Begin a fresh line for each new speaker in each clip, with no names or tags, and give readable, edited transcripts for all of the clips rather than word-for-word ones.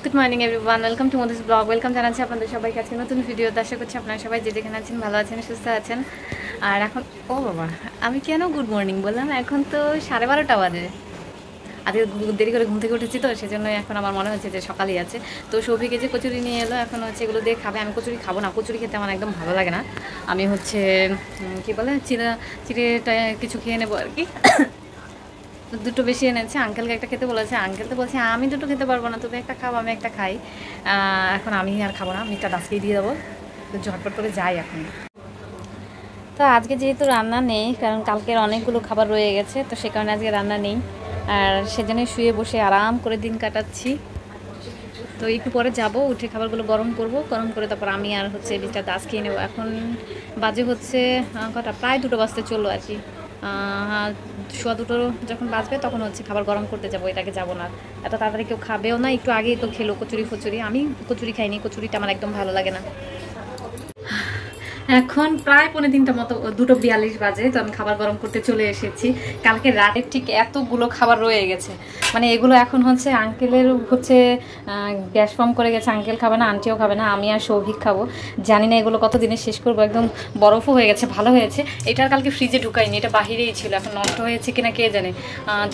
Good morning everyone, welcome to Madhu's blog. Welcome জানাচ্ছি আপনাদের সবাইকে আজকে নতুন ভিডিওতে। আশা করছি আপনারা সবাই যে যেখানে আছেন ভালো আছেন, সুস্থ আছেন। আর এখন ও বাবা, আমি কেন গুড মর্নিং বললাম? এখন তো 12:30 বাজে। আজকে দেরি করে ঘুম থেকে উঠেছি তো সেজন্যই এখন আমার মনে হচ্ছে যে সকালই আছে। তো সৌভিকে যে কচুরি নিয়ে এলো, এখন হচ্ছে এগুলো দিয়ে খাবে। আমি কচুরি খাবো না, কচুরি খেতে আমার একদম ভালো লাগে না। আমি হচ্ছে কী বলে চিড়েটা কিছু খেয়ে নেবো আর কি। দুটো বেশি এনেছে, আঙ্কেলকে একটা খেতে বলেছে। আঙ্কেল তো বলছে আমি দুটো খেতে পারবো না, তুমি একটা খাও আমি একটা খাই। এখন আমি আর খাবো না, আমি একটা ডাস্কেই দিয়ে দেবো। তো ঝটপট করে যাই এখন। তো আজকে যেহেতু রান্না নেই, কারণ কালকের অনেকগুলো খাবার রয়ে গেছে, তো সে কারণে আজকে রান্না নেই। আর সেজন্যই শুয়ে বসে আরাম করে দিন কাটাচ্ছি। তো একটু পরে যাব, উঠে খাবারগুলো গরম করব, গরম করে তারপর আমি আর হচ্ছে বিচটা দাস খেয়ে নেবো। এখন বাজে হচ্ছে কটা, প্রায় 2টো বাজতে চললো আর কি। 2:15 যখন বাজবে তখন হচ্ছে খাবার গরম করতে যাবো, এটাকে যাবো না। এত তাড়াতাড়ি কেউ খাবেও না, একটু আগেই তো খেলো কচুরি। আমি কচুরি খাইনি, কচুরিটা আমার একদম ভালো লাগে না। এখন প্রায় 3:45 মতো, 2:42 বাজে। তো আমি খাবার গরম করতে চলে এসেছি। কালকে রাতে ঠিক এতগুলো খাবার রয়ে গেছে, মানে এগুলো এখন হচ্ছে আঙ্কেলের হচ্ছে গ্যাস ফর্ম করে গেছে। আঙ্কেল খাবে না, আন্টিও খাবে না, আমি আর সৌভিক খাবো। জানি না এগুলো কত দিনে শেষ করবো। একদম বরফও হয়ে গেছে, ভালো হয়েছে। এটা কালকে ফ্রিজে ঢুকাইনি, এটা বাহিরেই ছিল। এখন নষ্ট হয়েছে কিনা কে জানে।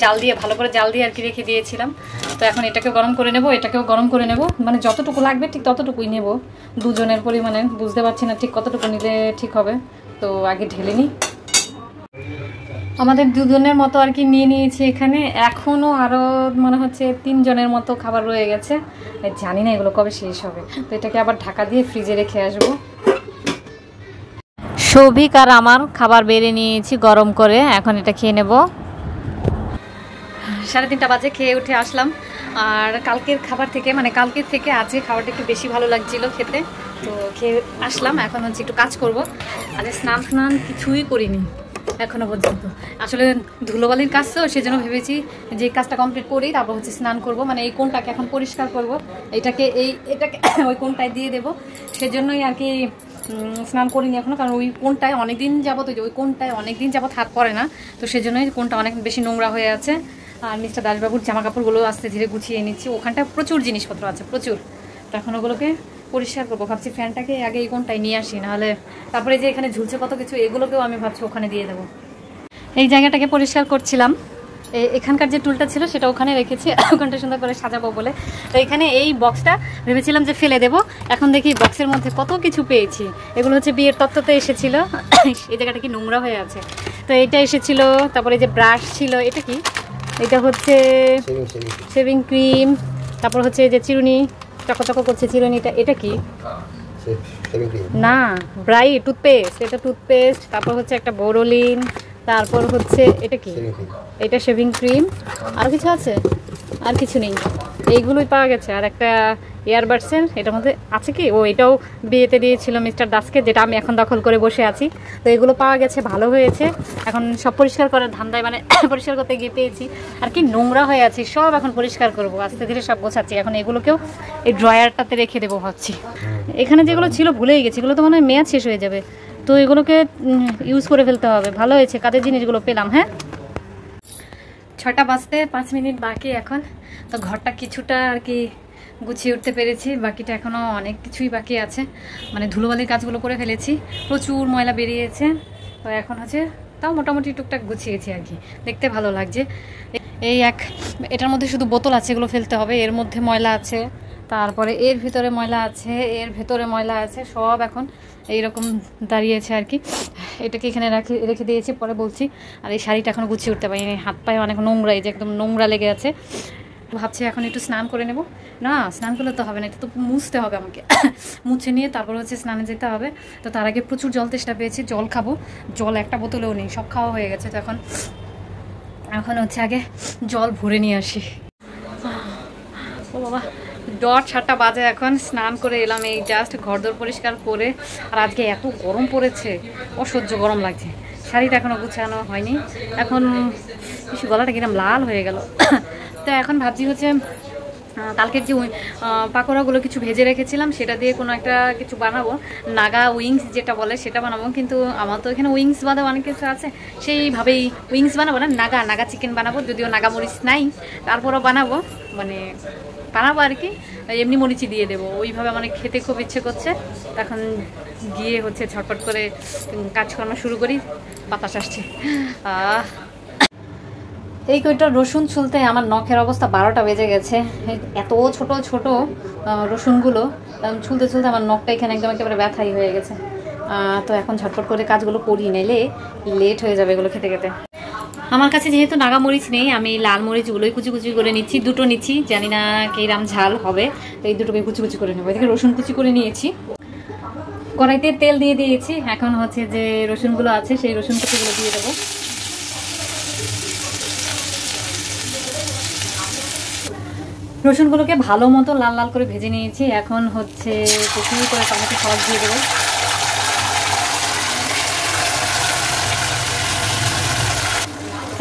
জাল দিয়ে ভালো করে জাল দিয়ে আর কি রেখে দিয়েছিলাম। তো এখন এটাকে গরম করে নেব, এটাকেও গরম করে নেব। মানে যতটুকু লাগবে ঠিক ততটুকুই নেব, দুজনের পরিমাণে। বুঝতে পারছি না ঠিক কতটুকু নিলে ঠিক হবে। তো আগে ঢেলে নিই। আমাদের দুজনের মতো আর কি নিয়ে নিয়েছি এখানে। এখনও আরও মনে হচ্ছে 3 জনের মতো খাবার রয়ে গেছে। জানি না এগুলো কবে শেষ হবে। তো এটাকে আবার ঢাকা দিয়ে ফ্রিজে রেখে আসবো। সৌভিক আর আমার খাবার বেড়ে নিয়েছি গরম করে, এখন এটা খেয়ে নেব। 3:30 বাজে খেয়ে উঠে আসলাম। আর কালকের খাবার থেকে, মানে কালকের থেকে আজকে খাবারটা একটু বেশি ভালো লাগছিল খেতে। তো খেয়ে আসলাম, এখন হচ্ছে একটু কাজ করব। আজ স্নান কিছুই করিনি এখনো পর্যন্ত। আসলে ধুলোবালির কাজ তো, সেজন্য ভেবেছি যে কাজটা কমপ্লিট করেই তারপর হচ্ছে স্নান করব। মানে এই কোণটাকে এখন পরিষ্কার করব, এটাকে ওই কোণটায় দিয়ে দেবো। সেজন্যই আর কি স্নান করিনি এখনো, কারণ ওই কোণটায় অনেকদিন যাবত, ওই কোণটায় অনেকদিন যাবত হাত পড়ে না। তো সেজন্যই কোণটা অনেক বেশি নোংরা হয়ে আছে। আর মিস্টার দাসবাবুর জামা কাপড়গুলো আস্তে ধীরে গুছিয়ে নিচ্ছি। ওখানটায় প্রচুর জিনিসপত্র আছে, প্রচুর। তো এখন ওগুলোকে পরিষ্কার করবো। ভাবছি ফ্যানটাকে আগে এই কোণটায় নিয়ে আসি, নাহলে তারপরে যে এখানে ঝুলছে কত কিছু, এগুলোকেও আমি ভাবছি ওখানে দিয়ে দেবো। এই জায়গাটাকে পরিষ্কার করছিলাম। এখানকার যে টুলটা ছিল সেটা ওখানে রেখেছি, ওখানটা সুন্দর করে সাজাবো বলে। তো এখানে এই বক্সটা ভেবেছিলাম যে ফেলে দেবো, এখন দেখি বক্সের মধ্যে কত কিছু পেয়েছি। এগুলো হচ্ছে বিয়ের তত্ত্বতে এসেছিলো। এই জায়গাটা কি নোংরা হয়ে আছে। তো এইটা এসেছিল, তারপরে যে ব্রাশ ছিল, এটা কি, এটা হচ্ছে শেভিং ক্রিম। তারপর হচ্ছে যে চিরুনি, চকচক করছে চিরুনিটা, এটা কি না, ব্রাইট টুথপেস্ট, এটা টুথপেস্ট। তারপর হচ্ছে একটা বোরোলিন। তারপর হচ্ছে এটা কি, এটা শেভিং ক্রিম। আর কিছু আছে? আর কিছু নেই, এইগুলোই পাওয়া গেছে। আর একটা ইয়ারবাডসের, এটার মধ্যে আছে কি, ও এটাও বিয়েতে দিয়েছিল মিস্টার দাসকে, যেটা আমি এখন দখল করে বসে আছি। তো এগুলো পাওয়া গেছে, ভালো হয়েছে। এখন সব পরিষ্কার করার ধান্দায়, মানে পরিষ্কার করতে গিয়ে পেয়েছি আর কি নোংরা হয়ে আছে সব। এখন পরিষ্কার করবো, আস্তে ধীরে সব গোছাচ্ছি। এখন এগুলোকেও এই ড্রয়ারটাতে রেখে দেবো ভাবছি। এখানে যেগুলো ছিল ভুলেই গেছি, এগুলো তো মনে হয় মেয়াদ শেষ হয়ে যাবে। তো এগুলোকে ইউজ করে ফেলতে হবে। ভালো হয়েছে, কাদের জিনিসগুলো পেলাম। হ্যাঁ, 6টা বাজতে 5 মিনিট বাকি এখন। তো ঘরটা কিছুটা আর কি গুছিয়ে উঠতে পেরেছি, বাকিটা এখনও অনেক কিছুই বাকি আছে। মানে ধুলোবালির কাজগুলো করে ফেলেছি, প্রচুর ময়লা বেরিয়েছে। তো এখন হচ্ছে তাও মোটামুটি টুকটাক গুছিয়েছি আর কি, দেখতে ভালো লাগছে। এটার মধ্যে শুধু বোতল আছে, এগুলো ফেলতে হবে। এর মধ্যে ময়লা আছে, তারপরে এর ভিতরে ময়লা আছে, এর ভেতরে ময়লা আছে, সব এখন এইরকম দাঁড়িয়েছে আর কি। এটাকে এখানে রেখে দিয়েছি, পরে বলছি। আর এই শাড়িটা এখন গুছিয়ে উঠতে পারিনি, হাত পায়ে অনেক নোংরা, এই যে একদম নোংরা লেগে আছে। ভাবছি এখন একটু স্নান করে নেব। না, স্নান করলে তো হবে না, এটা তো মুছতে হবে আমাকে। মুছে নিয়ে তারপর হচ্ছে স্নানে যেতে হবে। তো তার আগে প্রচুর জল তেষ্টা পেয়েছি, জল খাবো। জল একটা বোতলেও নেই, সব খাওয়া হয়ে গেছে। তো এখন হচ্ছে আগে জল ভরে নিয়ে আসি। ও বাবা, 7টা বাজে এখন। স্নান করে এলাম, এই জাস্ট ঘরদোর পরিষ্কার করে। আর আজকে এত গরম পড়েছে, অসহ্য গরম লাগছে। শাড়িটা এখনও গুছানো হয়নি। এখন গলাটা কিরম লাল হয়ে গেল। তো এখন ভাবছি হচ্ছে কালকের যে পাকোড়াগুলো কিছু ভেজে রেখেছিলাম, সেটা দিয়ে কোনো একটা কিছু বানাবো। নাগা উইংস যেটা বলে সেটা বানাবো। কিন্তু আমার তো এখানে উইংস বাদে অনেক কিছু আছে, সেইভাবেই উইংস বানাবো না, নাগা চিকেন বানাবো। যদিও নাগা মরিচ নাই, তারপরও বানাবো। মানে বানাবো আর কি, এমনি মরিচি দিয়ে দেবো। ওইভাবে আমার খেতে খুব ইচ্ছে করছে। এখন গিয়ে হচ্ছে ঝটপট করে কাজকর্ম শুরু করি। বাতাস আসছে। এই কয়টা রসুন ছুলতে আমার নখের অবস্থা 12টা বেজে গেছে। এত ছোট ছোট রসুনগুলো ছুলতে ছুলতে আমার নখটা এখানে একদম একেবারে ব্যথাই হয়ে গেছে। তো এখন ঝটপট করে কাজগুলো করি, নাইলে লেট হয়ে যাবে এগুলো খেতে খেতে। আমার কাছে যেহেতু নাগা মরিচ নেই, আমি লাল মরিচগুলোই কুচি কুচি করে নিচ্ছি। দুটো নিচ্ছি, জানি না কিরাম ঝাল হবে, তো এই দুটোকে কুচি কুচি করে নেবো। এদিকে রসুন কুচি করে নিয়েছি, কড়াইতে তেল দিয়ে দিয়েছি। এখন হচ্ছে যে রসুনগুলো আছে সেই রসুন কুচিগুলো দিয়ে দেবো। রসুনগুলোকে ভালো মতো লাল লাল করে ভেজে নিয়েছি। এখন হচ্ছে কুচি করে টমেটো সস দিয়ে দেবো।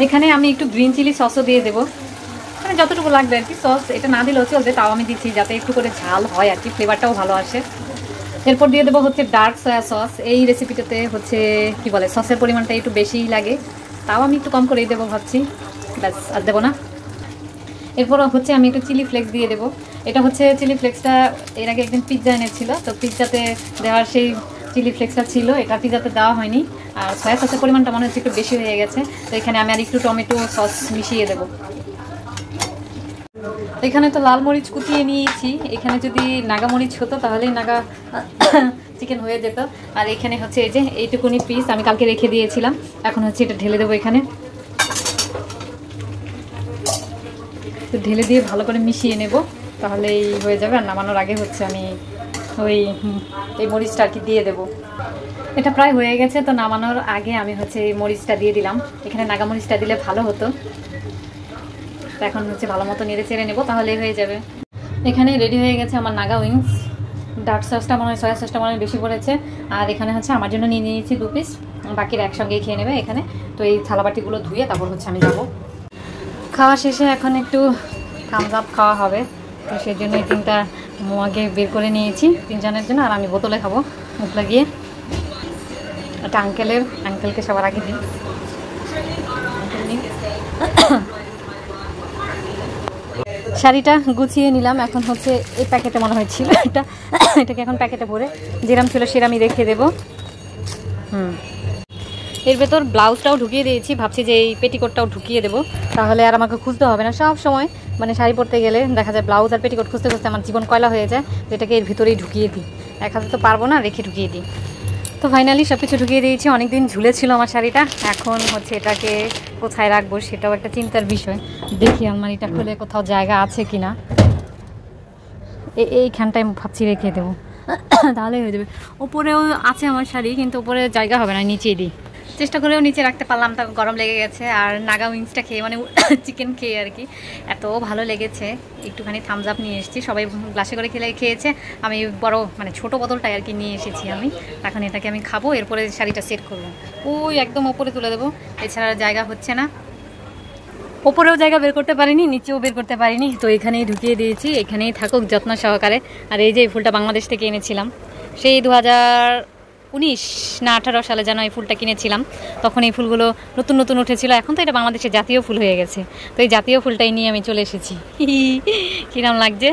এখানে আমি একটু গ্রিন চিলি সসও দিয়ে দেবো, মানে যতটুকু লাগবে আর কি। সস এটা না দিলেও চলবে, তাও আমি দিচ্ছি যাতে একটু করে ঝাল হয় আর কি, ফ্লেভারটাও ভালো আসে। এরপর দিয়ে দেবো হচ্ছে ডার্ক সয়া সস। এই রেসিপিটাতে হচ্ছে কি বলে, সসের পরিমাণটা একটু বেশিই লাগে, তাও আমি একটু কম করেই দেবো ভাবছি, ব্যাস আর দেবো না। এরপর হচ্ছে আমি একটু চিলি ফ্লেক্স দিয়ে দেবো। এটা হচ্ছে চিলি ফ্লেক্সটা এর আগে একদিন পিৎজা এনেছিল, তো পিৎজাতে দেওয়ার সেই চিলি ফ্লেক্সটা ছিল, এটা পিৎজাতে দেওয়া হয়নি। আর সয়া সসের পরিমাণটা মনে হচ্ছে একটু বেশি হয়ে গেছে, তো এখানে আমি আর একটু টমেটো সস মিশিয়ে দেবো। এখানে তো লাল মরিচ কুচিয়ে নিয়েছি, এখানে যদি নাগা মরিচ হতো তাহলেই নাগা চিকেন হয়ে যেত। আর এখানে হচ্ছে এই যে এইটুকুনি পিস আমি কালকে রেখে দিয়েছিলাম, এখন হচ্ছে এটা ঢেলে দেবো এখানে। তো ঢেলে দিয়ে ভালো করে মিশিয়ে নেব, তাহলেই হয়ে যাবে। আর নামানোর আগে হচ্ছে আমি এই মরিচটা আর কি দিয়ে দেবো। এটা প্রায় হয়ে গেছে, তো নামানোর আগে আমি হচ্ছে এই মরিচটা দিয়ে দিলাম। এখানে নাগা মরিচটা দিলে ভালো হতো। তো এখন হচ্ছে ভালো মতো নেড়ে চেড়ে নেবো, তাহলেই হয়ে যাবে। এখানে রেডি হয়ে গেছে আমার নাগা উইংস। ডার্ক সসটা মনে হয়, সয়া সসটা মনে হয় বেশি পড়েছে। আর এখানে হচ্ছে আমার জন্য নিয়ে নিয়েছি 2 পিস, বাকিরা একসঙ্গেই খেয়ে নেবে এখানে। তো এই থালাবাটিগুলো ধুয়ে তারপর হচ্ছে আমি যাব। খাওয়া শেষে এখন একটু থামস আপ খাওয়া হবে, তো সেই জন্য এই 3টা মগে বের করে নিয়েছি 3 জনের জন্য। আর আমি বোতলে খাবো মুখ লাগিয়ে। এটা আঙ্কেলকে সবার আগে দিই। শাড়িটা গুছিয়ে নিলাম। এখন হচ্ছে এই প্যাকেটে মনে হয়েছিল এটাকে এখন প্যাকেটে ভরে যেরাম ছিল সেরামই রেখে দেবো। এর ভেতর ব্লাউজটাও ঢুকিয়ে দিয়েছি, ভাবছি যে এই পেটিকোটটাও ঢুকিয়ে দেবো, তাহলে আর আমাকে খুঁজতে হবে না। সব সময় মানে শাড়ি পরতে গেলে দেখা যায় ব্লাউজ আর পেটিকোট খুঁজতে খুঁজতে আমার জীবন কয়লা হয়ে যায়, যেটাকে এর ভিতরেই ঢুকিয়ে দিই। এক হাতে তো পারবো না, রেখে ঢুকিয়ে দিই। তো ফাইনালি সব কিছু ঢুকিয়ে দিয়েছি। অনেকদিন ঝুলেছিল আমার শাড়িটা, এখন হচ্ছে এটাকে কোথায় রাখবো সেটাও একটা চিন্তার বিষয়। দেখি আলমারিটা খুলে কোথাও জায়গা আছে কিনা। এইখানটায় ভাবছি রেখে দেবো, তাহলে হয়ে যাবে। ওপরেও আছে আমার শাড়ি, কিন্তু ওপরে জায়গা হবে না, নিচেই দিই। চেষ্টা করেও নিচে রাখতে পারলাম, তা গরম লেগে গেছে। আর নাগা উইংসটা খেয়ে মানে চিকেন খেয়ে আর কি এত ভালো লেগেছে, একটুখানি থামস আপ নিয়ে এসেছি। সবাই গ্লাসে করে খেয়েছে, আমি বড় মানে ছোট বোতলটাই আর কি নিয়ে এসেছি আমি। এখন এটাকে আমি খাবো, এরপরে শাড়িটা সেট করবো। ওই একদম ওপরে তুলে দেবো, এছাড়া জায়গা হচ্ছে না। ওপরেও জায়গা বের করতে পারিনি, নিচেও বের করতে পারিনি, তো এখানেই ঢুকিয়ে দিয়েছি। এখানেই থাকুক যত্ন সহকারে। আর এই যে এই ফুলটা বাংলাদেশ থেকে এনেছিলাম, সেই 2019 না 18 সালে যেন এই ফুলটা কিনেছিলাম। তখন এই ফুলগুলো নতুন নতুন উঠেছিল, এখন তো এটা বাংলাদেশের জাতীয় ফুল হয়ে গেছে। তো এই জাতীয় ফুলটাই নিয়ে আমি চলে এসেছি। কিরম লাগছে।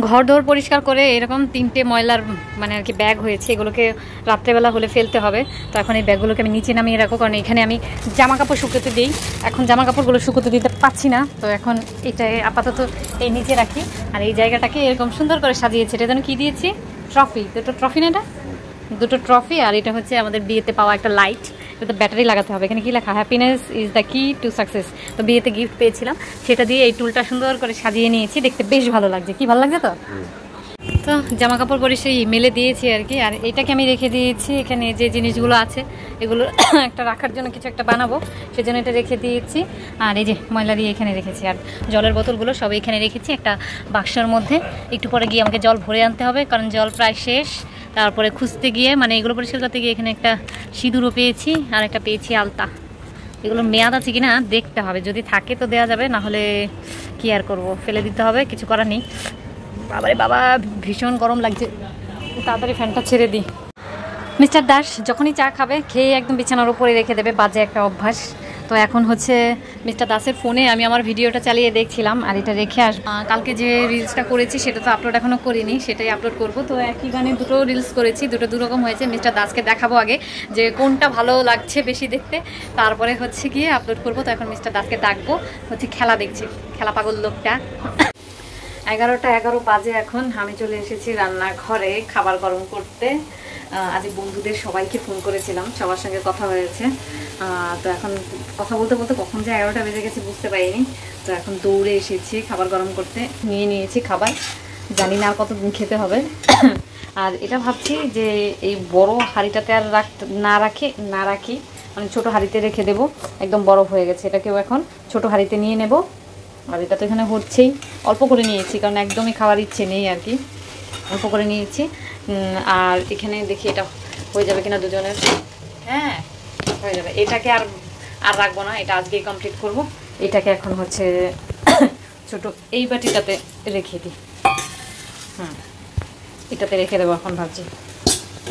ঘর দোর পরিষ্কার করে এরকম 3টে ময়লার মানে আর কি ব্যাগ হয়েছে, এগুলোকে রাত্রেবেলা হলে ফেলতে হবে। তো এখন এই ব্যাগগুলোকে আমি নিচে নামিয়ে রাখবো, কারণ এখানে আমি জামা কাপড় শুকোতে দিই। এখন জামা কাপড়গুলো শুকোতে দিতে পারছি না, তো এখন এটা আপাতত এই নিচে রাখি। আর এই জায়গাটাকে এরকম সুন্দর করে সাজিয়েছে। এটা যেন কি দিয়েছি, ট্রফি। দুটো ট্রফি না, এটা 2টো ট্রফি। আর এটা হচ্ছে আমাদের বিয়েতে পাওয়া একটা লাইট, এটা ব্যাটারি লাগাতে হবে। এখানে কি লেখা, হ্যাপিনেস ইজ দ্য কি টু সাকসেস। তো বিয়েতে গিফট পেয়েছিলাম, সেটা দিয়ে এই টুলটা সুন্দর করে সাজিয়ে নিয়েছি। দেখতে বেশ ভালো লাগছে। কি ভালো লাগছে তো। তো জামা কাপড় পরে সেই মেলে দিয়েছি আর কি। আর এটাকে আমি রেখে দিয়েছি, এখানে যে জিনিসগুলো আছে এগুলো একটা রাখার জন্য কিছু একটা বানাবো, সেজন্য এটা রেখে দিয়েছি। আর এই যে ময়লা দিয়ে এখানে রেখেছি। আর জলের বোতলগুলো সব এখানে রেখেছি একটা বাক্সের মধ্যে। একটু পরে গিয়ে আমাকে জল ভরে আনতে হবে, কারণ জল প্রায় শেষ। তারপরে খুঁজতে গিয়ে মানে এগুলো পরিষ্কার করতে গিয়ে এখানে একটা সিঁদুরও পেয়েছি, আর একটা পেয়েছি আলতা। এগুলো মেয়াদ আছে কিনা দেখতে হবে, যদি থাকে তো দেওয়া যাবে, না হলে কি আর করবো, ফেলে দিতে হবে, কিছু করার নেই। বাবারে বাবা, ভীষণ গরম লাগছে, তাড়াতাড়ি ফ্যানটা ছেড়ে দিই। মিস্টার দাস যখনই চা খাবে খেয়ে একদম বিছানার উপরে রেখে দেবে, বাজে একটা অভ্যাস। তো এখন হচ্ছে মিস্টার দাসের ফোনে আমি আমার ভিডিওটা চালিয়ে দেখছিলাম, আর এটা রেখে কালকে যে রিলসটা করেছি সেটা তো আপলোড এখনও করিনি, সেটাই আপলোড করব। তো একই গানে দুটো রিলস করেছি, দুটো দুরকম হয়েছে। মিস্টার দাসকে দেখাবো আগে যে কোনটা ভালো লাগছে বেশি দেখতে, তারপরে হচ্ছে গিয়ে আপলোড করব। তো এখন মিস্টার দাসকে ডাকবো, হচ্ছে খেলা দেখছি, খেলা পাগল লোকটা। 11টা 11 বাজে এখন। আমি চলে এসেছি রান্নাঘরে খাবার গরম করতে। আজ বন্ধুদের সবাইকে ফোন করেছিলাম, সবার সঙ্গে কথা হয়েছে। তো এখন কথা বলতে বলতে কখন যে 11টা বেজে গেছে বুঝতে পারিনি। তো এখন দৌড়ে এসেছি খাবার গরম করতে, নিয়ে নিয়েছি খাবার। জানি না আর কতদিন খেতে হবে। আর এটা ভাবছি যে এই বড় হাঁড়িটাতে আর না রাখি, মানে ছোটো হাঁড়িতে রেখে দেবো, একদম বরফ হয়ে গেছে। এটাকেও এখন ছোটো হাঁড়িতে নিয়ে নেব। আর এটা তো এখানে হচ্ছেই, অল্প করে নিয়েছি কারণ একদমই খাওয়ার ইচ্ছে নেই আর কি, অল্প করে নিয়েছি। আর এখানে দেখি এটা হয়ে যাবে কিনা দুজনের। হ্যাঁ হয়ে যাবে। এটাকে আর রাখবো না, এটা আজকেই কমপ্লিট করব। এটাকে এখন হচ্ছে ছোট এই বাটিটাতে রেখে দিই। এটাতে রেখে দেবো এখন ভাবছি।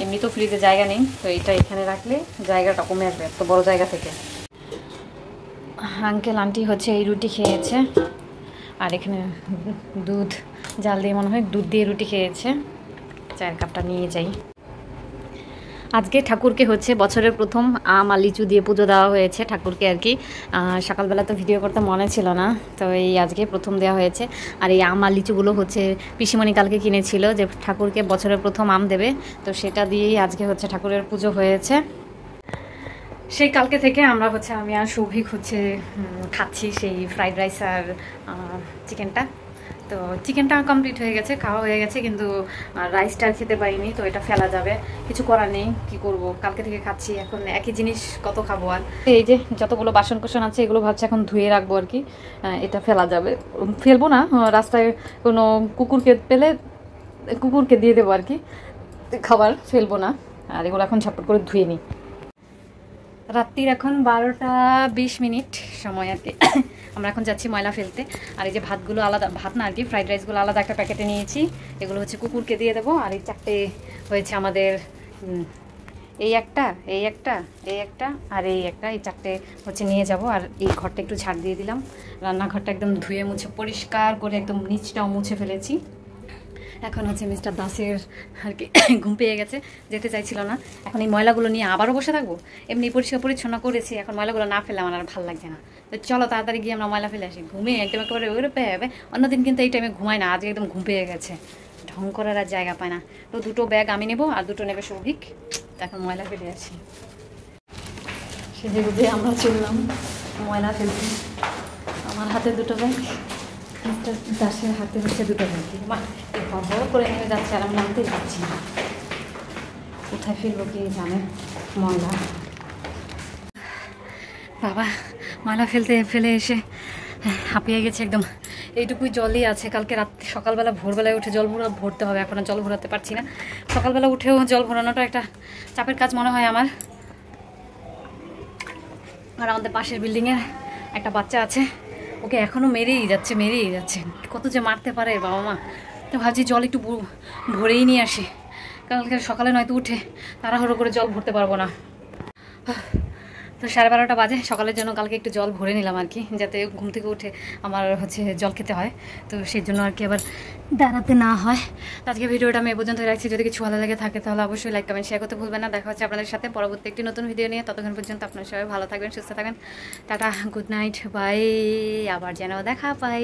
এমনি তো ফ্রিজে জায়গা নেই, তো এটা এখানে রাখলে জায়গাটা কমে আসবে এত বড় জায়গা থেকে। আঙ্কেল আন্টি হচ্ছে এই রুটি খেয়েছে, আর এখানে দুধ জাল দিয়ে মনে হয় দুধ দিয়ে রুটি খেয়েছে। চায়ের কাপটা নিয়ে যাই। আজকে ঠাকুরকে হচ্ছে বছরের প্রথম আম আর লিচু দিয়ে পুজো দেওয়া হয়েছে ঠাকুরকে আর কি। সকালবেলা তো ভিডিও করতে মনে ছিল না, তো এই আজকে প্রথম দেওয়া হয়েছে। আর এই আম আর লিচুগুলো হচ্ছে পিসিমণি কালকে কিনেছিল যে ঠাকুরকে বছরের প্রথম আম দেবে, তো সেটা দিয়েই আজকে হচ্ছে ঠাকুরের পুজো হয়েছে। সেই কালকে থেকে আমরা হচ্ছে আমি আর সৌভিক হচ্ছে খাচ্ছি সেই ফ্রাইড রাইস আর চিকেনটা। তো চিকেনটা কমপ্লিট হয়ে গেছে, খাওয়া হয়ে গেছে, কিন্তু রাইসটা আর খেতে পারিনি। তো এটা ফেলা যাবে, কিছু করার নেই, কি করব, কালকে থেকে খাচ্ছি, এখন একই জিনিস কত খাবো আর। এই যে যতগুলো বাসন কোসন আছে এগুলো ভাবছি এখন ধুয়ে রাখবো আর কি। এটা ফেলা যাবে, ফেলবো না, রাস্তায় কোনো কুকুরকে পেলে কুকুরকে দিয়ে দেবো আর কি, খাবার ফেলবো না। আর এগুলো এখন ঝটপট করে ধুয়ে নিই। রাত্রির এখন 12টা 20 মিনিট সময় আর কি। আমরা এখন যাচ্ছি ময়লা ফেলতে। আর এই যে ভাতগুলো আলাদা, ভাত না আর কি, ফ্রাইড রাইসগুলো আলাদা একটা প্যাকেটে নিয়েছি, এগুলো হচ্ছে কুকুরকে দিয়ে দেবো। আর এই 4টে হয়েছে আমাদের, এই একটা আর এই একটা, এই 4টে হচ্ছে নিয়ে যাব। আর এই ঘরটা একটু ঝাড় দিয়ে দিলাম, রান্নাঘরটা একদম ধুয়ে মুছে পরিষ্কার করে একদম নিচটাও মুছে ফেলেছি। এখন হচ্ছে মিস্টার দাসের আর কি ঘুম পেয়ে গেছে, যেতে চাইছিল না। এখন এই ময়লাগুলো নিয়ে আবারও বসে থাকবো, এমনি পরিষ্কার পরিচ্ছন্ন করেছি, এখন ময়লাগুলো না ফেলে আমার আর ভালো লাগছে না। তো চলো তাড়াতাড়ি গিয়ে আমরা ময়লা ফেলে আসি। ঘুমিয়ে একদম একেবারে ওরে পেয়ে যাবে। অন্যদিন কিন্তু এই টাইমে ঘুমায় না, আজকে একদম ঘুম পেয়ে গেছে, ঢং করার আর জায়গা পায় না। তো 2টো ব্যাগ আমি নেবো আর 2টো নেবে সৌভিক। এখন ময়লা ফেলে আসি। সেজে গুজে আমরা চললাম ময়লা ফেলতে। আমার হাতে 2টো ব্যাগ, মিস্টার দাসের হাতে হচ্ছে 2টো ব্যাগ। মা বড় করে নেমে যাচ্ছে আর আমি নামতেই পারছি না, কোথায় ফেলবো কি জানে ময়লা। বাবা ময়লা ফেলে এসে হাঁপিয়ে গেছে একদম। এইটুকুই জলই আছে, কালকে রাত্রে সকালবেলা ভোরবেলায় উঠে জল ভরতে হবে, এখন আর জল ভরাতে পারছি না। সকালবেলা উঠেও জল ভরানোটা একটা চাপের কাজ মনে হয় আমার। আর আমাদের পাশের বিল্ডিংয়ের একটা বাচ্চা আছে, ওকে এখনও মেরেই যাচ্ছে, কত যে মারতে পারে বাবা মা। তো ভাবছি জল একটু ভরেই নিয়ে আসি, কালকে সকালে নয়তো উঠে তাড়াহুড়ো করে জল ভরতে পারবো না। তো 12:30 বাজে, সকালের জন্য কালকে একটু জল ভরে নিলাম আর কি, যাতে ঘুম থেকে উঠে আমার হচ্ছে জল খেতে হয়, তো সেই জন্য আর কি আবার দাঁড়াতে না হয়। আজকে ভিডিওটা আমি এ পর্যন্ত রাখছি। যদি কিছু ভালো লাগে থাকে তাহলে অবশ্যই লাইক কমেন্ট শেয়ার করতে ভুলবেন না। দেখা হচ্ছে আপনাদের সাথে পরবর্তী একটি নতুন ভিডিও নিয়ে। ততক্ষণ পর্যন্ত আপনারা সবাই ভালো থাকবেন, সুস্থ থাকবেন। Tata, good night, bye. আবার যেন দেখা পাই।